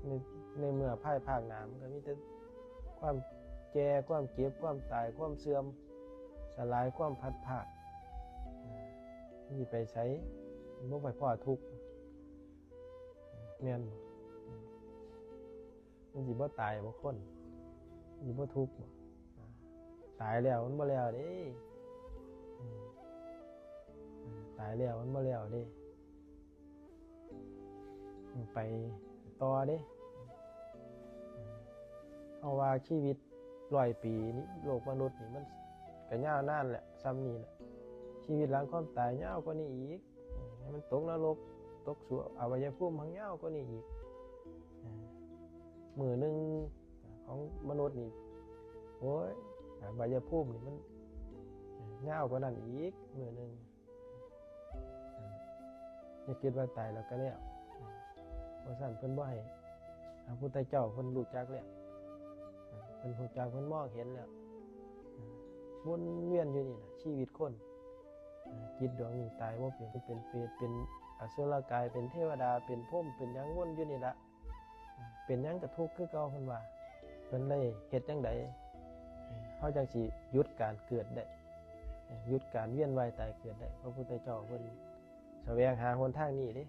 ในในเมื่อภายภาคหน้ามันก็มีแต่ความแก่ความเจ็บความตายความเสื่อมสลายความพัดภาคนี่ไปใช้บ่ไปพ้อทุกข์แม่นบ่มันสิบ่ตายบ่คนสิบ่ทุกข์บ่ตายแล้วมันบ่แล้วเด้ตายแล้วมันบ่แล้วเด้ไปต่อเด้เอาว่าชีวิต100 ปีนี้โลกมนุษย์นี่มันก็ยาวนานแหละซ้ำนี่แหละชีวิตหลังความตายยาวกว่านี้อีกมันตกนรกตกสู่อวัยภูมิหังยาวกว่านี้อีกมื้อนึงของมนุษย์นี่โอ้ยอวัยภูมินี่มันยาวกว่านั้นอีกมื้อนึงอย่าคิดว่าตายแล้วก็แล้วเพราะฉะนั้นเพิ่นบ่ให้พระพุทธเจ้าเพิ่นรู้จักแล้วเพิ่นรู้จักเพิ่นมองเห็นแล้ววนเวียนอยู่นี่น่ะชีวิตคนจิตดวงนี้ตายบ่เป็นเปรตเป็นอสุรกายเป็นเทวดาเป็นพรหมเป็นหยังวนอยู่นี่ล่ะเป็นหยังก็ทุกข์คือเก่าเพิ่นว่าเพิ่นเลยเฮ็ดจังไดเฮาจังสิหยุดการเกิดได้หยุดการเวียนว่ายตายเกิดได้พระพุทธเจ้าเพิ่นแสวงหาหนทางนี้เด้